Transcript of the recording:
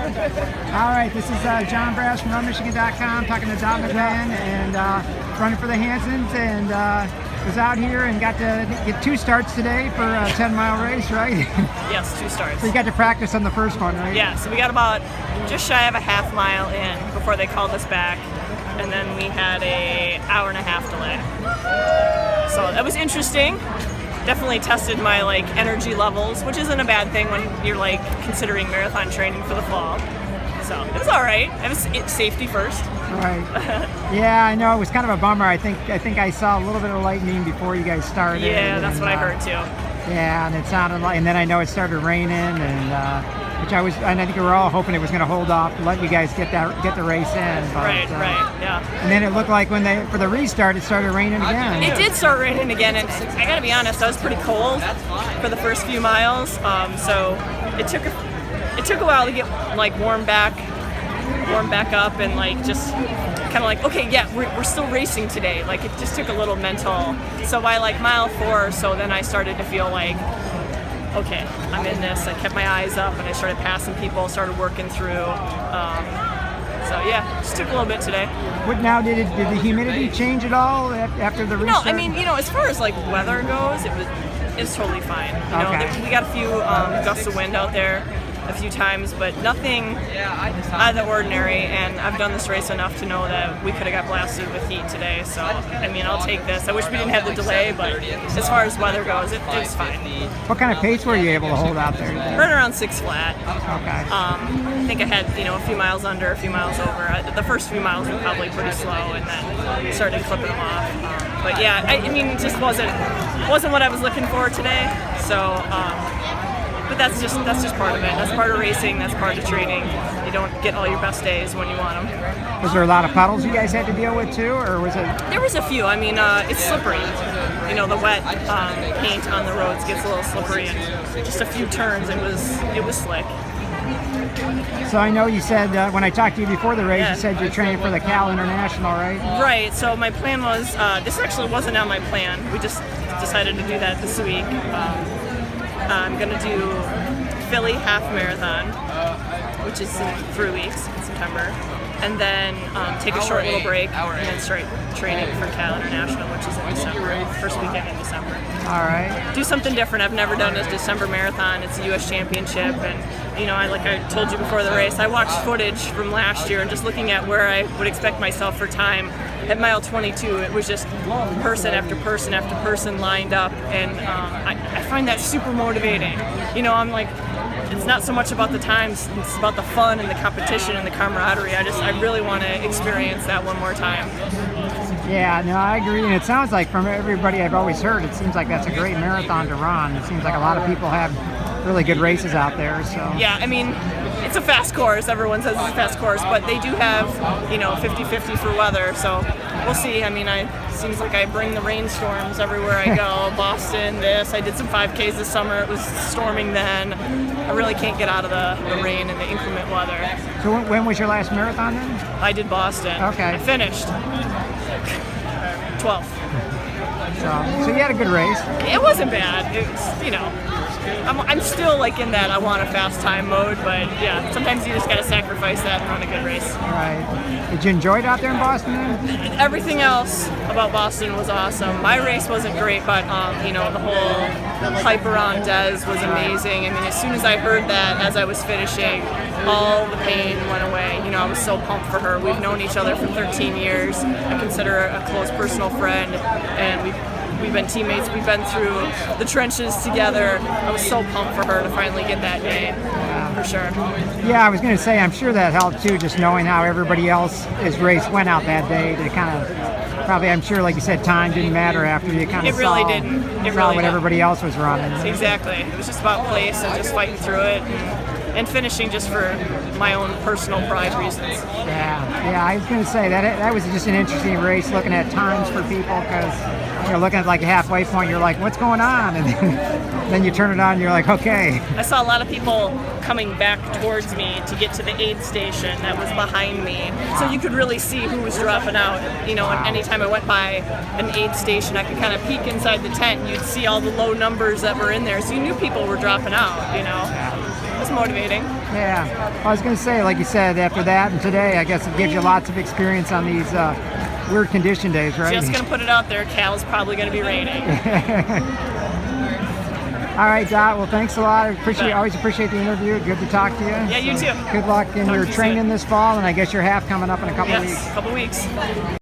All right, this is John Brass from RunMichigan.com talking to McMahan and running for the Hansons, and was out here and got to get 2 starts today for a 10-mile race, right? Yes, 2 starts. So you got to practice on the first one, right? Yeah, so we got about just shy of a half mile in before they called us back, and then we had a hour-and-a-half delay. So that was interesting. Definitely tested my energy levels, which isn't a bad thing when you're considering marathon training for the fall. So it was all right. It was safety first. Right. Yeah, I know it was kind of a bummer. I think I saw a little bit of lightning before you guys started. Yeah, that's what I heard too. Yeah, and it sounded like, and then I know it started raining, and I think we were all hoping it was going to hold off, let you guys get the race in. But, right, yeah. And then it looked like for the restart, it started raining again. It did start raining again, and I got to be honest, I was pretty cold for the first few miles. So it took a while to get warm back up, and just kind of okay, yeah, we're still racing today. It just took a little mental. So by mile 4 or so, then I started to feel okay, I'm in this. I kept my eyes up, and I started passing people, started working through. So yeah, just took a little bit today. What now? Did the humidity change at all after the restart? No, I mean, as far as weather goes, it's totally fine. We got a few gusts of wind out there a few times, but nothing out of the ordinary, and I've done this race enough to know that we could have got blasted with heat today, so I mean, I'll take this. I wish we didn't have the delay, but as far as weather goes, it's fine. What kind of pace were you able to hold out there? Right around 6 flat. Okay. I think I had a few miles under, a few miles over. The first few miles were probably pretty slow, and then started clipping them off. But yeah, I mean, it just wasn't what I was looking for today, so but that's just part of it. That's part of racing. That's part of training. You don't get all your best days when you want them. Was there a lot of puddles you guys had to deal with too, or was it? There was a few. I mean, it's slippery. The wet paint on the roads gets a little slippery, and just a few turns, it was slick. So I know you said when I talked to you before the race, you said you're training for the Cal International, right? Right. So my plan was this actually wasn't on my plan. We just decided to do that this week. I'm going to do Philly half marathon, which is in 3 weeks in September, and then take a short little break, and then start training for Cal International, which is in December, first weekend in December. All right. Do something different. I've never done a December marathon. It's a U.S. championship, and I told you before the race, I watched footage from last year, and just looking at where I would expect myself for time, at mile 22, it was just person after person after person lined up, and I find that super motivating. I'm it's not so much about the times, it's about the fun and the competition and the camaraderie. I really want to experience that one more time. Yeah, no, I agree, and it sounds like from everybody I've always heard, it seems like that's a great marathon to run. It seems like a lot of people have really good races out there. So yeah, I mean, it's a fast course. Everyone says it's a fast course, but they do have 50-50 for weather, so we'll see. I mean, seems like I bring the rainstorms everywhere I go. Boston, I did some 5Ks this summer. It was storming then. I really can't get out of the rain and the inclement weather. So when was your last marathon then? I did Boston. Okay. I finished 12th. So you had a good race. It wasn't bad. It was, I'm still in that I want a fast time mode, but yeah, sometimes you just gotta sacrifice that and run a good race. Right. Did you enjoy it out there in Boston then? Everything else about Boston was awesome. My race wasn't great, but the whole hype around Des was amazing. I mean, as soon as I heard that as I was finishing, all the pain went away. I was so pumped for her. We've known each other for 13 years. I consider her a close personal friend, and we've been teammates. We've been through the trenches together. I was so pumped for her to finally get that day, for sure. Yeah, I was going to say, I'm sure that helped too, just knowing how everybody else's race went out that day. To kind of, probably, I'm sure, like you said, time didn't matter after you kind of saw what everybody else was running. Exactly. It was just about place and just fighting through it. And finishing just for my own personal pride reasons. Yeah. I was going to say that was just an interesting race, looking at times for people, because you're looking at a halfway point, you're like, what's going on? And then you turn it on, and you're like, okay. I saw a lot of people coming back towards me to get to the aid station that was behind me, so you could really see who was dropping out. And anytime I went by an aid station, I could kind of peek inside the tent, and you'd see all the low numbers that were in there, so you knew people were dropping out. It was motivating. Yeah, I was going to say, like you said, after that and today, I guess it gives you lots of experience on these weird condition days, right? Just gonna put it out there, Cal's probably gonna be raining. All right, Dot. Well, thanks a lot. Always appreciate the interview. Good to talk to you. Yeah, you too. Good luck in Talk your to you training soon. this fall, and I guess your half coming up in a couple Yes, weeks. a couple weeks.